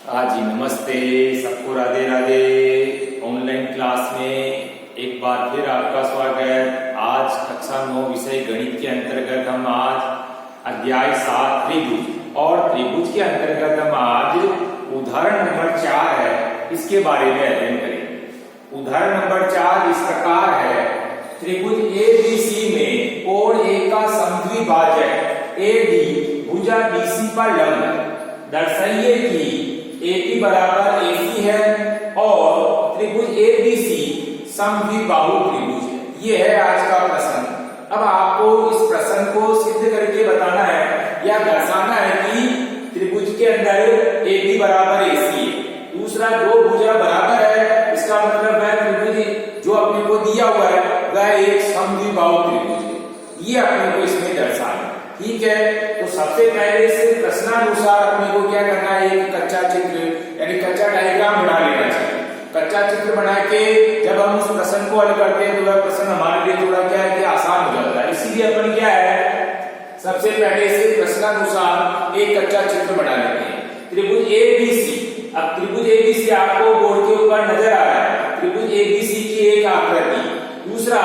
हाँ जी, नमस्ते सबको, राधे राधे। ऑनलाइन क्लास में एक बार फिर आपका स्वागत। आज कक्षा 9 विषय गणित के अंतर्गत हम आज अध्याय 7 त्रिभुज और त्रिभुज के अंतर्गत हम आज उदाहरण नंबर 4 है, इसके बारे में अध्ययन करेंगे। उदाहरण नंबर 4 इस प्रकार है। त्रिभुज ABC में कोण A का समद्विभाजक AD भुजा BC पर लंब है। दर्शाइए कि AP बराबर AC है और त्रिभुज ABC समद्विबाहु त्रिभुज है। ये है आज का प्रश्न। अब आपको इस प्रश्न को सिद्ध करके बताना है या दर्शाना है कि त्रिभुज के अंदर AB बराबर AC है। दूसरा, दो भुजा बराबर है, इसका मतलब है त्रिभुज जो अपने को दिया हुआ है वह एक समद्विबाहु त्रिभुज है। ये अपने को इसमें दर्शाना, ठीक है। तो सबसे पहले से प्रश्नानुसार अपने को क्या करना है, एक कच्चा चित्र यानी कच्चा डायग्राम बना लेना चाहिए। कच्चा चित्र बना के जब हम उस प्रश्न को हल करते हैं तो वह प्रश्न हमारे लिए थोड़ा क्या है कि आसान हो जाता है। इसीलिए अपन क्या है, सबसे पहले से प्रश्नानुसार एक कच्चा चित्र बना लेते हैं। त्रिभुज ABC। अब त्रिभुज ABC आपको बोर्ड के ऊपर नजर आ रहा है। त्रिभुज ABC की एक आकृति। दूसरा,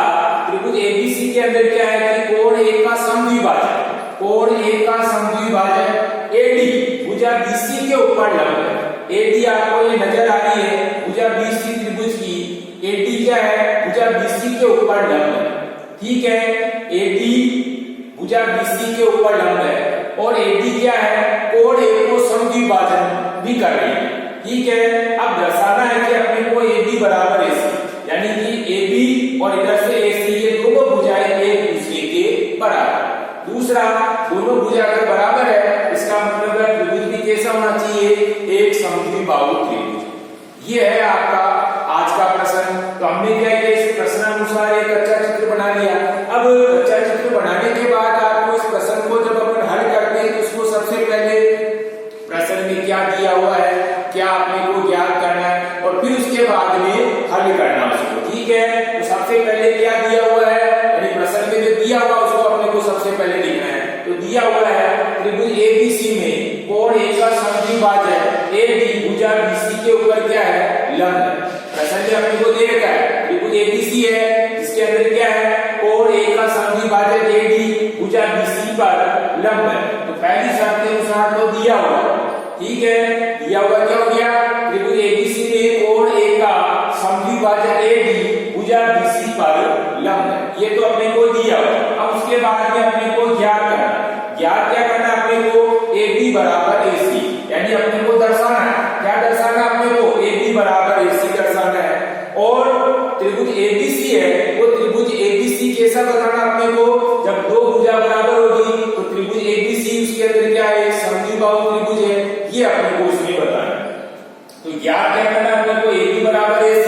त्रिभुज ABC के अंदर क्या है कि कोण A का समद्विभाजक, कोण A का समद्विभाजक AD भुजा BC के ऊपर लंब है। AD आपको ये नजर आ रही है, भुजा BC त्रिभुज की AD क्या है, भुजा BC के ऊपर लंब है, ठीक है। AD भुजा BC के ऊपर लंब है और AD क्या है, कोण A को समद्विभाजन भी कर रही है, ठीक है। अब दर्शाना है कि अपने को AB बराबर AC यानी कि AB और इधर से AC ये दोनों भुजाएं एक दूसरे के बराबर। दूसरा, दोनों भुजा अगर बराबर है इसका मतलब है त्रिभुज भी कैसा होना चाहिए, एक समद्विबाहु त्रिभुज। ये है आपका आज का प्रश्न। तो हमने क्या किया, इस प्रश्नानुसार एक कच्चा चित्र बना लिया। अब कच्चा चित्र बनाने के बाद आपको इस प्रश्न को जब अपन हल करते हैं तो उसको सबसे पहले प्रश्न में क्या दिया हुआ है, क्या अपने को ज्ञात करना है और फिर उसके बाद में हल करना उसको, ठीक है। तो सबसे पहले क्या दिया हुआ है, यानी प्रश्न में जो दिया हुआ उसको अपने को सबसे पहले लिखना है। तो दिया हुआ है त्रिभुज ABC में कोण A का समद्विभाजक AD भुजा BC के ऊपर क्या है, लंब है। प्रश्न में अपने को दे रखा है त्रिभुज ABC है जिसके अंदर क्या है, कोण A का समद्विभाजक AD भुजा BC पर लंब है। तो पहली शर्त के अनुसार तो दिया हुआ, ठीक है। दिया हुआ क्या हो गया, त्रिभुज ABC में कोण A का समद्विभाजक AD भुजा BC पर लंब है। ये तो अपने को दिया हुआ। अब उसके बाद में अपने को ज्ञात करना, ज्ञात क्या करना अपने को, AB बराबर AC यानी अपने को दर्शाना है। क्या दर्शाना अपने को, AB बराबर AC दर्शाना है। और त्रिभुज ABC है वो त्रिभुज ABC कैसा बताना अपने को, जब दो भुजा बराबर होगी तो त्रिभुज ABC उसके अंदर क्या है, समद्विबाहु त्रिभुज है। ये अपने को उसमें बताना है। तो ज्ञात क्या करना अपने को, AB बराबर AC,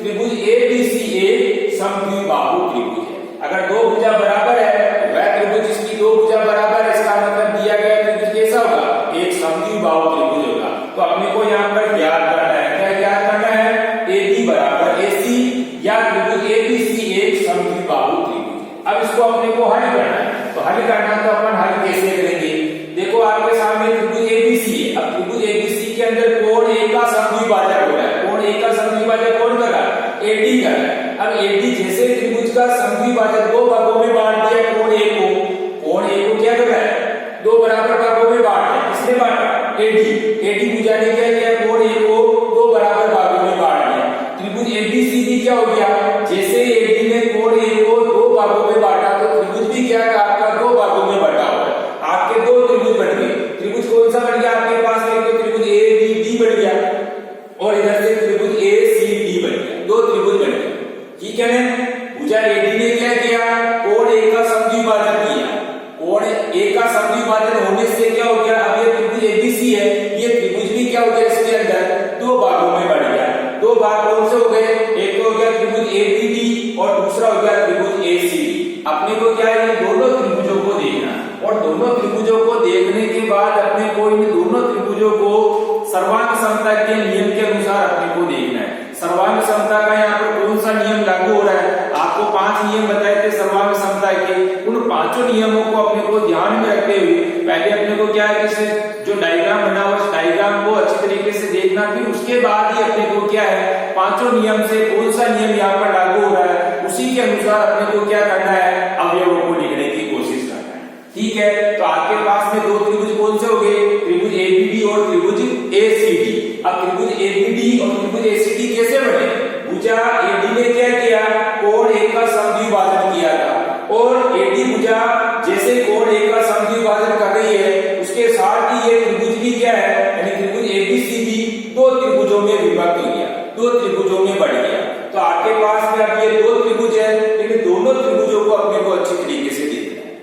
त्रिभुज ABC एक समद्विबाहु त्रिभुज है। अगर दो भुजा बराबर है वह त्रिभुज जिसकी दो भुजा बराबर है इसका मतलब दिया गया त्रिभुज कैसा होगा, एक समद्विबाहु त्रिभुज होगा। तो अपने को यहाँ पर ज्ञात करना है, क्या ज्ञात करना है, AB बराबर AC या त्रिभुज ABC एक समद्विबाहु त्रिभुज। अब इसको अपने को हल करना है। तो हल करना तो अपन हल कैसे करेंगे, देखो आपके सामने त्रिभुज ABC है। अब त्रिभुज ABC के अंदर कोण A का समद्विभाजक हो रहा है। कोण A का समद्विभाजक कौन कर रहा है, AD कर रहा है। अब AD जैसे त्रिभुज का समद्विभाजक दो भागों में बांट दिया कोण A को, कोण A को क्या कर रहा है, दो बराबर भागों में बांट दिया। किसने बांटा, AD भुजा ने क्या किया, कोण A को दो बराबर भागों में बांट दिया। त्रिभुज ABCD क्या हो गया, जैसे AD ने कोण A को दो भागों में बांटा तो त्रिभुज भी क्या है आपका दो भागों में बटा हुआ है। आपके दो त्रिभुज बन गए। त्रिभुज कौन सा बन गया आपके पास में, तो त्रिभुज ABD बन गया और इधर से त्रिभुज ACD बन गया, दो त्रिभुज बन गए, ठीक है ना। भुजा AD ने क्या किया, कोण A का समद्विभाजन किया। कोण A का समद्विभाजन होने से क्या हो गया, अब ये त्रिभुज ABC है, ये त्रिभुज भी क्या हो गया, इसके अंदर दो भागों में बढ़ गया। दो भाग कौन से हो गए, एक तो हो गया त्रिभुज ABD और दूसरा हो गया त्रिभुज ACD। अपने को क्या है, दोनों त्रिभुजों को देखना और दोनों त्रिभुजों को देखने के बाद अपने को इन दोनों त्रिभुजों को सर्वांग समता के नियम के अनुसार अपने को देखना है। सर्वांग समता का यहाँ पर कौन सा नियम लागू हो रहा है, आपको 5 नियम बताए थे सर्वांग समता के। उन 5 नियमों को अपने को ध्यान में रखते हुए पहले अपने को क्या है कि जो डायग्राम बना हुआ डायग्राम को अच्छी तरीके से देखना, फिर उसके बाद ही अपने को क्या है, पांचों नियम से कौन सा नियम यहाँ पर लागू हो रहा है उसी के अनुसार अपने को क्या करना है, अवयवों को लिखने की कोशिश करना है। ठीक है, तो आपके पास में दो त्रिभुज कौन से हो गए, त्रिभुज एबीडी और त्रिभुज एसीडी। अब त्रिभुज एबीडी और त्रिभुज एसीडी कैसे बने, भुजा एडी ने क्या किया, कोण ए का समद्विभाजन किया था, और एडी भुजा जैसे कोण ए का समद्विभाजन कर रही है उसके साथ ही ये त्रिभुज भी क्या है, यानी त्रिभुज एबीसी भी दो त्रिभुजों में विभक्त हो गया, दो त्रिभुजों में बढ़ गया। तो आपके पास में अब ये दो त्रिभुज है, लेकिन दोनों त्रिभुजों को अपने को अच्छी तरीके से देखना है।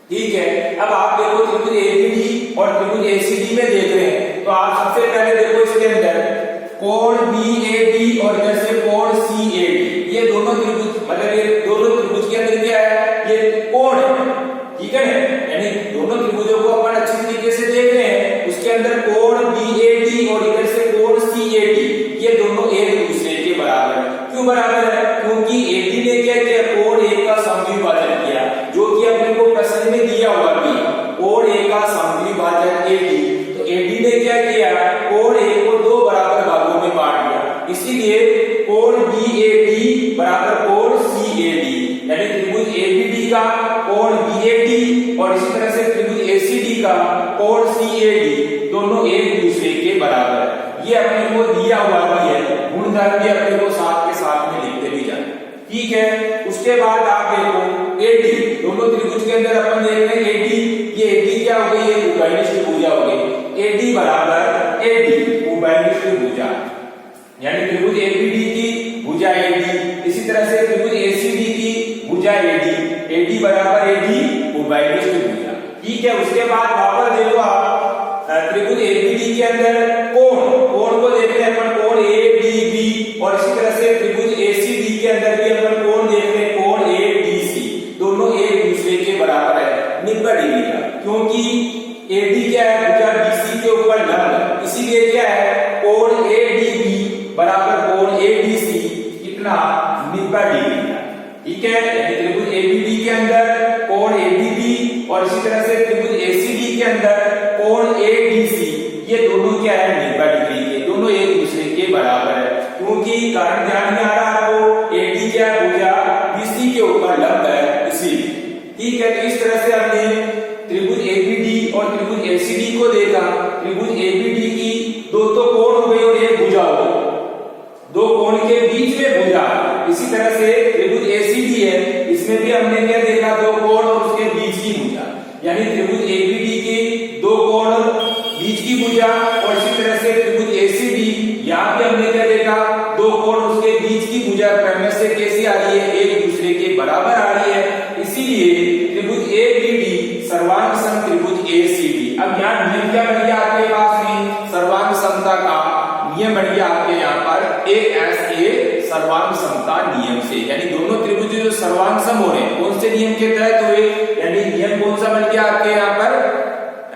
ठीक है, अब आप देखो त्रिभुज एबीडी और त्रिभुज एसीडी में देख रहे हैं, तो आप सबसे पहले देखो इसके अंदर कोण बीएडी और इधर से कोण सीएडी, ये दोनों त्रिभुज मतलब ये दोनों त्रिभुज के अंदर क्या है, ये कोण है। ठीक है, यानी दोनों त्रिभुजों को अपन अच्छी तरीके से देख रहे हैं, उसके अंदर कोण बीएडी और इधर से कोण सीएडी, ये दोनों एक दूसरे के बराबर है। क्यों बराबर है, क्योंकि एडी ने क्या किया, कोण ए का समद्विभाजन किया, जो कि अपने को प्रश्न में दिया हुआ भी, कोण ए का समद्विभाजन एडी। तो एडी ने क्या किया, कोण ए को दो बराबर भागों में बांट दिया, इसीलिए कोण बीएडी बराबर कोण सीएडी, यानी त्रिभुज एबीडी का कोण बीएडी और इसी तरह से त्रिभुज एसीडी का कोण सीएडी दोनों एक दूसरे के बराबर है। ये अपने को दिया हुआ भी है, गुणधर्म भी अपने को साथ के साथ में लिखते भी जाए। ठीक है, उसके बाद आप देखो एडी, दोनों त्रिभुज के अंदर अपन देख रहे हैं एडी, ये एडी क्या हो गई, ये उभयनिष्ठ भुजा हो गई, एडी बराबर एडी उभयनिष्ठ भुजा, यानी त्रिभुज एबीडी की भुजा एडी, इसी तरह से त्रिभुज एसीडी की भुजा एडी, एडी बराबर एडी उभयनिष्ठ भुजा। ठीक है, उसके बाद वापस देखो आप त्रिभुज एबीडी के अंदर कोण को देख रहे हैं अपन, कोण एडीबी, और इसी तरह से त्रिभुज एसीडी के अंदर भी अपन कोण देख रहे हैं, कोण एडीसी, दोनों एक दूसरे के बराबर है 90 डिग्री का, क्योंकि एडी क्या है, भुजा बीसी के ऊपर लंब है, इसीलिए क्या है, कोण एडीबी बराबर कोण एडीसी कितना 90 डिग्री का। ठीक है, त्रिभुज एबीडी के अंदर कोण एडीबी और इसी तरह से त्रिभुज एसीडी के अंदर कोण एडीसी, ये दोनों क्या है 90 डिग्री के, दोनों एक दूसरे के बराबर है, क्योंकि कारण ध्यान में आ रहा है आपको, एडी क्या भुजा बीसी के ऊपर लंब है इसीलिए। ठीक है, तो इस तरह से हमने त्रिभुज एबीडी और त्रिभुज एसीडी को देखा। त्रिभुज एबीडी की दो तो कोण हो गई और एक भुजा हो गई, दो कोण के बीच में भुजा। इसी तरह से त्रिभुज एसीडी है, इसमें भी हमने क्या देखा, दो कोण और उसके बीच की भुजा, यानी त्रिभुज एबीडी की दो कोण बीच की भुजा, और इसी तरह से त्रिभुज एसीडी यहाँ पे हमने क्या देखा, दो कोण उसके बीच की भुजा क्रम से कैसी आ रही है, एक दूसरे के बराबर आ रही है, इसीलिए त्रिभुज एबीडी सर्वांग सम त्रिभुज एसीडी। अब यहाँ नियम क्या बन गया आपके पास में, सर्वांग समता का नियम बन गया आपके यहाँ पर एएसए सर्वांग समता नियम से, यानी दोनों त्रिभुज जो सर्वांग सम हो रहे हैं कौन से नियम के तहत हुए, यानी नियम कौन सा बन गया आपके यहाँ पर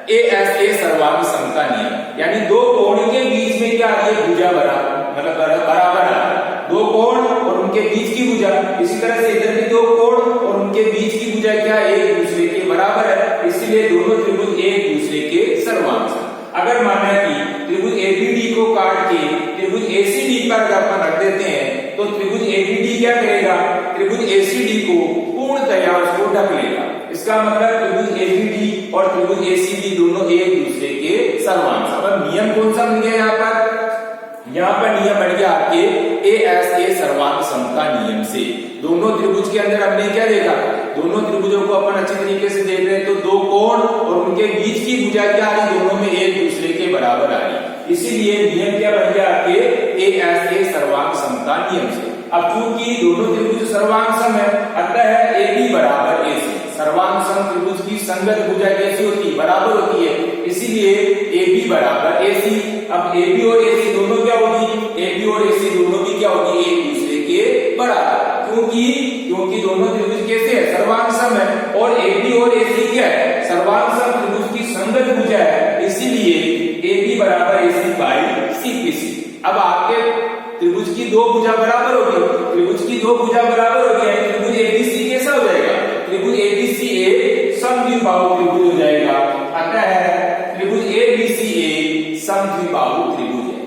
एएसए सर्वांग समता नियम, यानी दो कोण के बीच में क्या आ रही है, भुजा बराबर मतलब बराबर आ रहा है, दो कोण और उनके बीच की भुजा, इसी तरह से इधर भी दो कोण और उनके बीच की भुजा क्या एक दूसरे के बराबर है, इसलिए दोनों त्रिभुज एक दूसरे के सर्वांग सम। अगर माना कि त्रिभुज एबीडी को काट के त्रिभुज एसीडी पर अपन रख देते हैं, तो त्रिभुज एबीडी क्या करेगा, त्रिभुज एसीडी को पूर्णतया उसको ढक लेगा। इसका मतलब त्रिभुज एबीडी और त्रिभुज एसीडी दोनों एक दूसरे के सर्वांग सम। अब नियम कौन सा बन गया यहाँ पर, यहाँ पर नियम बढ़ गया आपके एएसए सर्वांग समता नियम से। दोनों त्रिभुज के अंदर हमने क्या देखा, दोनों त्रिभुजों को अपन अच्छी तरीके से देख रहे हैं, तो दो कोण और उनके बीच की भुजा क्या आ रही, दोनों में एक दूसरे के बराबर आ रही, इसीलिए नियम क्या बन गया आपके एएसए सर्वांग समता नियम से। अब चूंकि दोनों त्रिभुज सर्वांग सम है, अतः एबी बराबर एसी, सर्वांग सम त्रिभुज की संगत भुजा कैसी होती है, बराबर होती है, इसीलिए एबी बराबर एसी। अब एबी और एसी दोनों क्या होगी, एबी और एसी दोनों भी क्या होगी, एक दूसरे के बराबर, क्योंकि दोनों त्रिभुज कैसे है, सर्वांग सम है, और एबी और एसी क्या है, सर्वांग सम त्रिभुज की संगत भुजा है, इसीलिए एबी बराबर एसी बाई सीपीसी। अब आपके त्रिभुज की दो भुजा बराबर हो गई, त्रिभुज की दो भुजा बराबर हो गई, त्रिभुज एबीसी कैसा हो जाएगा, त्रिभुज एबीसी एक समद्विबाहु त्रिभुज हो जाएगा। अतः त्रिभुज एबीसी एक समद्विबाहु त्रिभुज है।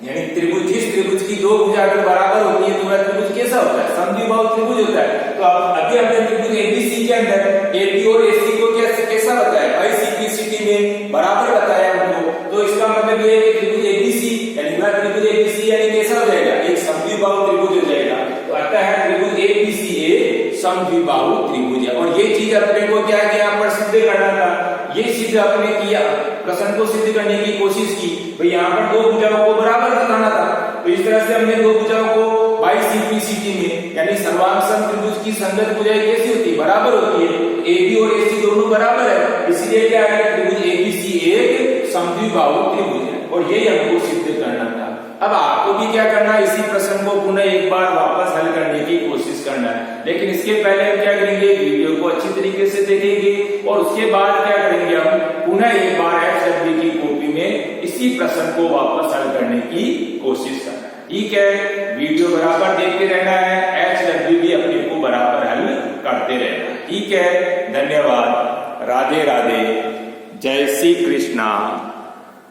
यानी त्रिभुज, जिस त्रिभुज की दो भुजा अगर बराबर होती है तो वह त्रिभुज कैसा होता है? समद्विबाहु त्रिभुज होता है। तो अब अभी हमने त्रिभुज एबीसी के अंदर एबी और एसी को कैसा बताया? आईसीपीसीटी में बराबर बताया हमको। तो इसका मतलब ये है कि त्रिभुज एबीसी यानी वह त्रिभुज एबीसी यानी कैसा हो जाएगा? एक समद्विबाहु त्रिभुज हो जाएगा। तो अतः है त्रिभुज एबीसी एक समद्विबाहु त्रिभुज है। और ये चीज अपने को क्या है यहाँ पर सिद्ध करना था, ये सिद्ध अपने किया, प्रश्न को सिद्ध करने की कोशिश की। भाई यहाँ पर दो भुजाओं को बराबर बताना था, तो इस तरह से हमने दो भुजाओं को बाईसीपीसीटी में यानी सर्वांग त्रिभुज की संगत भुजाएं कैसी होती है? बराबर होती है। एबी और एसी दोनों बराबर है, इसलिए क्या है? त्रिभुज एबीसी एक समद्विबाहु त्रिभुज है। और यही हमको सिद्ध करना था। अब आपको भी क्या करना है? इसी प्रश्न को पुनः एक बार वापस हल करने की कोशिश करना है। लेकिन इसके पहले हम क्या करेंगे? वीडियो को अच्छी तरीके से देखेंगे और उसके बाद क्या करेंगे? हम पुनः एक बार HW की कॉपी में इसी प्रश्न को वापस हल करने की कोशिश करना है। ठीक है, वीडियो बराबर देखते रहना है, HW भी अपने को बराबर हल करते रहना। ठीक है, धन्यवाद, राधे राधे, जय श्री कृष्णा।